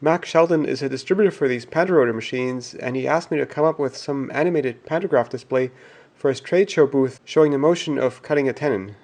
Mac Sheldon is a distributor for these Pantarotor machines, and he asked me to come up with some animated pantograph display for his trade show booth showing the motion of cutting a tenon.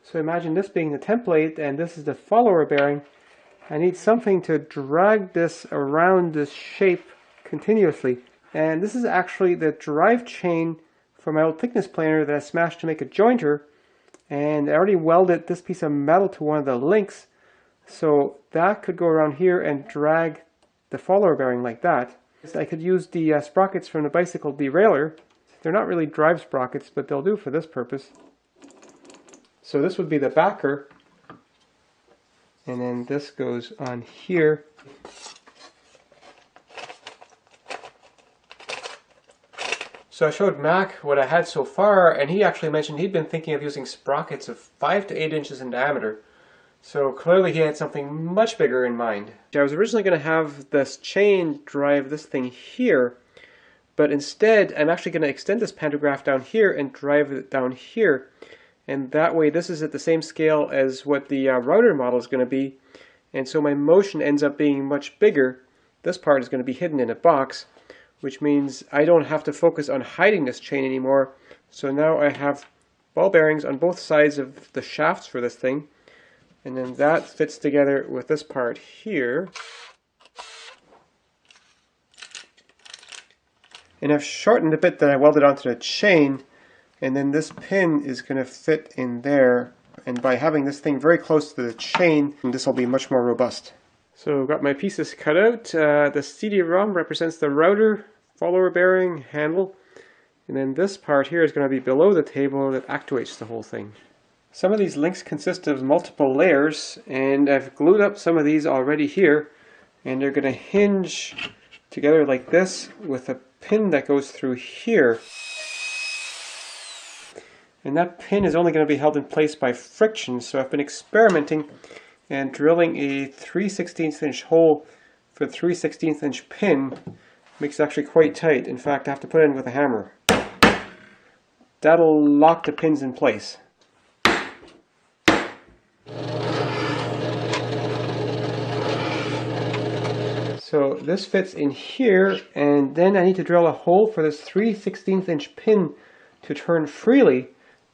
So imagine this being the template, and this is the follower bearing. I need something to drag this around this shape continuously. And this is actually the drive chain for my old thickness planer that I smashed to make a jointer. And I already welded this piece of metal to one of the links. So that could go around here and drag the follower bearing like that. I could use the sprockets from the bicycle derailleur. They're not really drive sprockets, but they'll do for this purpose. So this would be the backer. And then this goes on here. So I showed Mac what I had so far, and he actually mentioned he'd been thinking of using sprockets of 5 to 8 inches in diameter. So clearly he had something much bigger in mind. I was originally going to have this chain drive this thing here, but instead I'm actually going to extend this pantograph down here and drive it down here. And that way this is at the same scale as what the router model is going to be. And so my motion ends up being much bigger. This part is going to be hidden in a box, which means I don't have to focus on hiding this chain anymore. So now I have ball bearings on both sides of the shafts for this thing. And then that fits together with this part here. And I've shortened the bit that I welded onto the chain, and then this pin is going to fit in there. And by having this thing very close to the chain, this will be much more robust. So I've got my pieces cut out. The CD-ROM represents the router, follower bearing, handle. And then this part here is going to be below the table that actuates the whole thing. Some of these links consist of multiple layers, and I've glued up some of these already here, and they're going to hinge together like this with a pin that goes through here. And that pin is only going to be held in place by friction, so I've been experimenting and drilling a 3/16 inch hole for the 3/16 inch pin. Makes it actually quite tight. In fact, I have to put it in with a hammer. That'll lock the pins in place. So this fits in here, and then I need to drill a hole for this 3/16 inch pin to turn freely.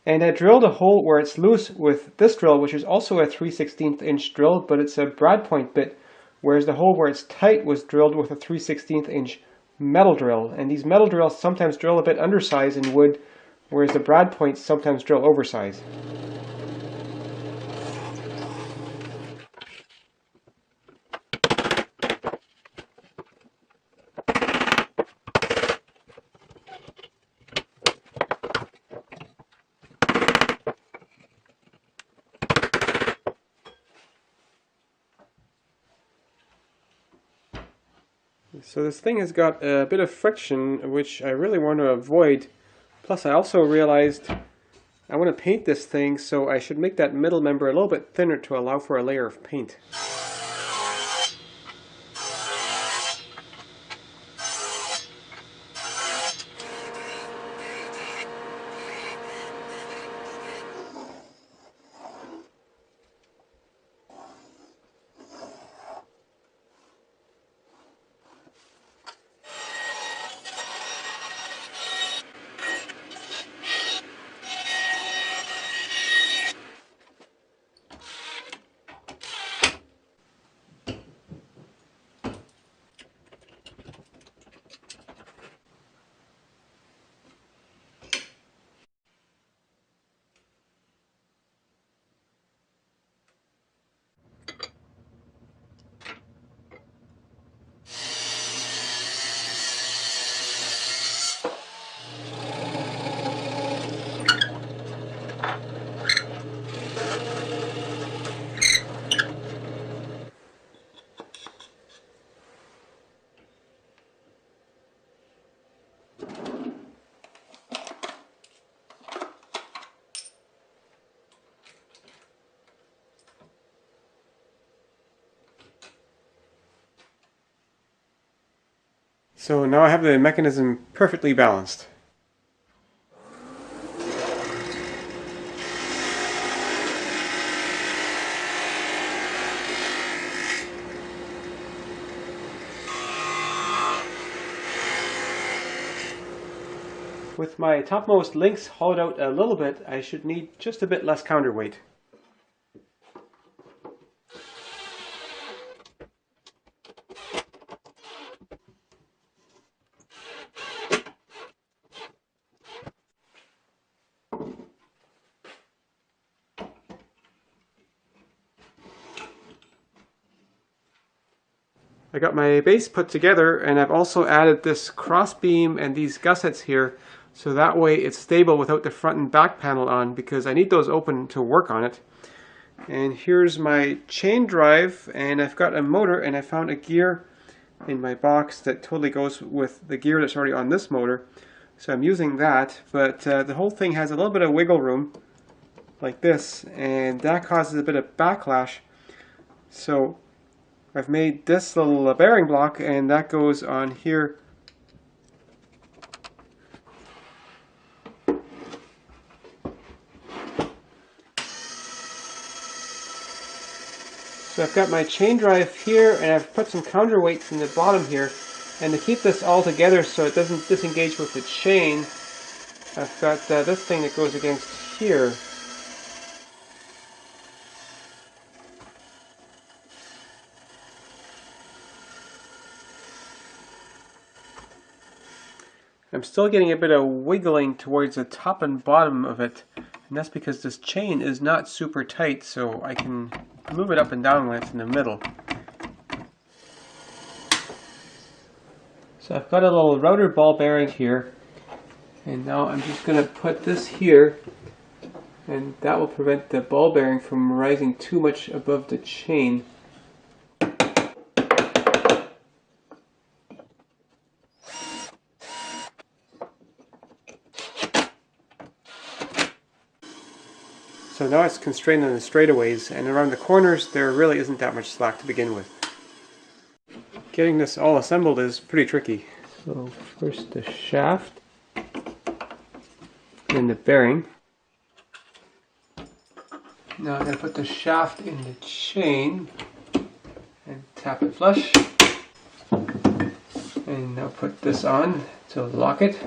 And I drilled a hole where it's loose with this drill, which is also a 3/16 inch drill, but it's a brad point bit, whereas the hole where it's tight was drilled with a 3/16 inch metal drill. And these metal drills sometimes drill a bit undersize in wood, whereas the brad points sometimes drill oversize. So this thing has got a bit of friction, which I really want to avoid. Plus I also realized I want to paint this thing, so I should make that middle member a little bit thinner to allow for a layer of paint. So now I have the mechanism perfectly balanced. With my topmost links hollowed out a little bit, I should need just a bit less counterweight. I got my base put together, and I've also added this crossbeam and these gussets here, so that way it's stable without the front and back panel on, because I need those open to work on it. And here's my chain drive, and I've got a motor, and I found a gear in my box that totally goes with the gear that's already on this motor. So I'm using that, but the whole thing has a little bit of wiggle room, like this, and that causes a bit of backlash. So I've made this little bearing block, and that goes on here. So I've got my chain drive here, and I've put some counterweights in the bottom here. And to keep this all together so it doesn't disengage with the chain, I've got this thing that goes against here. I'm still getting a bit of wiggling towards the top and bottom of it, and that's because this chain is not super tight, so I can move it up and down when it's in the middle. So I've got a little router ball bearing here, and now I'm just going to put this here, and that will prevent the ball bearing from rising too much above the chain. So now it's constrained on the straightaways, and around the corners there really isn't that much slack to begin with. Getting this all assembled is pretty tricky. So first the shaft, then the bearing. Now I'm going to put the shaft in the chain and tap it flush. And now put this on to lock it.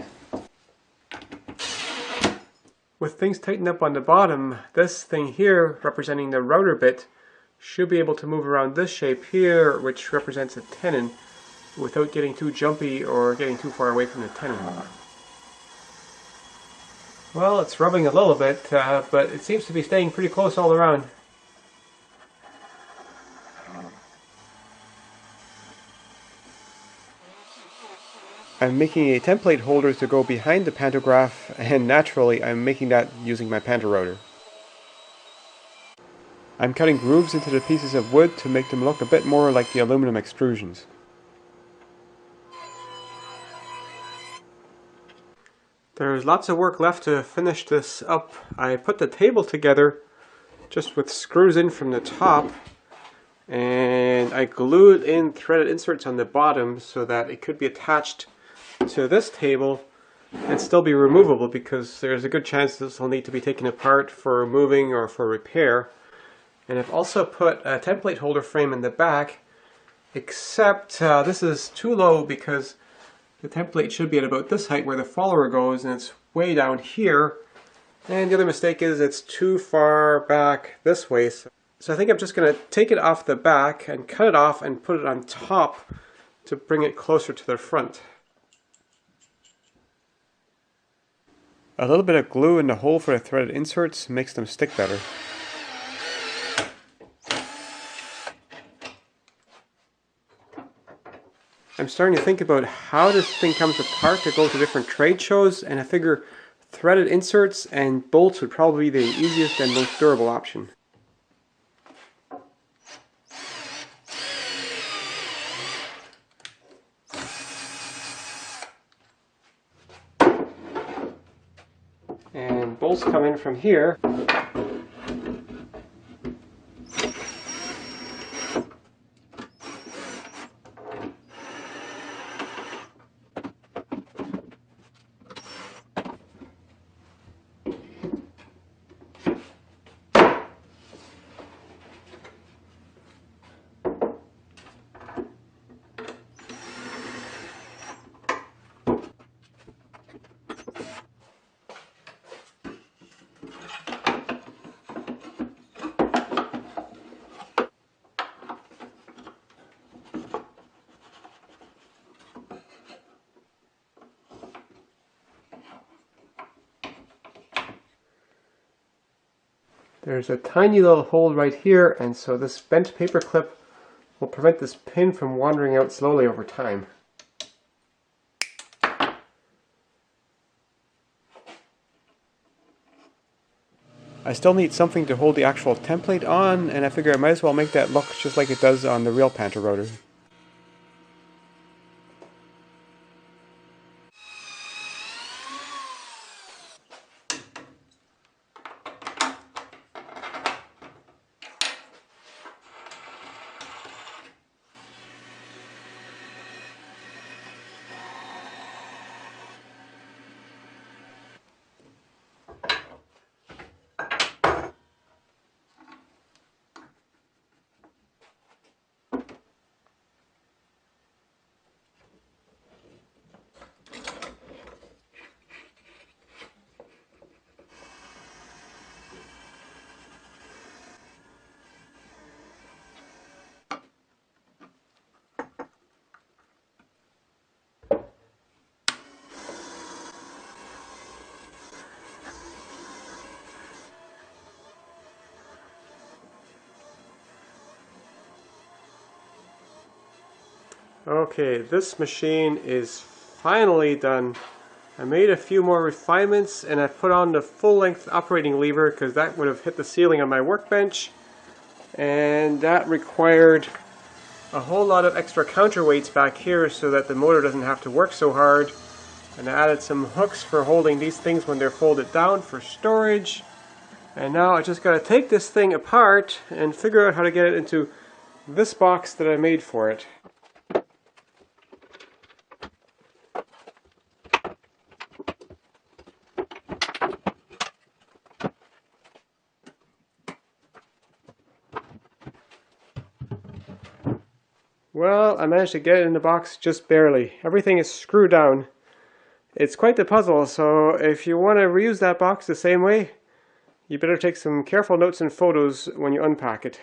With things tightened up on the bottom, this thing here, representing the router bit, should be able to move around this shape here, which represents a tenon, without getting too jumpy or getting too far away from the tenon. Well, it's rubbing a little bit, but it seems to be staying pretty close all around. I'm making a template holder to go behind the pantograph, and naturally I'm making that using my Pantorouter. I'm cutting grooves into the pieces of wood to make them look a bit more like the aluminum extrusions. There's lots of work left to finish this up. I put the table together just with screws in from the top, and I glued in threaded inserts on the bottom so that it could be attached to this table and still be removable, because there's a good chance this will need to be taken apart for moving or for repair. And I've also put a template holder frame in the back, except this is too low because the template should be at about this height where the follower goes, and it's way down here. And the other mistake is it's too far back this way. So I think I'm just going to take it off the back and cut it off and put it on top to bring it closer to the front. A little bit of glue in the hole for the threaded inserts makes them stick better. I'm starting to think about how this thing comes apart to go to different trade shows, and I figure threaded inserts and bolts would probably be the easiest and most durable option. And bolts come in from here. There's a tiny little hole right here, and so this bent paper clip will prevent this pin from wandering out slowly over time. I still need something to hold the actual template on, and I figure I might as well make that look just like it does on the real Pantarotor. Okay, this machine is finally done. I made a few more refinements and I put on the full-length operating lever because that would have hit the ceiling on my workbench, and that required a whole lot of extra counterweights back here so that the motor doesn't have to work so hard. And I added some hooks for holding these things when they're folded down for storage. And now I just got to take this thing apart and figure out how to get it into this box that I made for it. Well, I managed to get it in the box just barely. Everything is screwed down. It's quite the puzzle, so if you want to reuse that box the same way, you better take some careful notes and photos when you unpack it.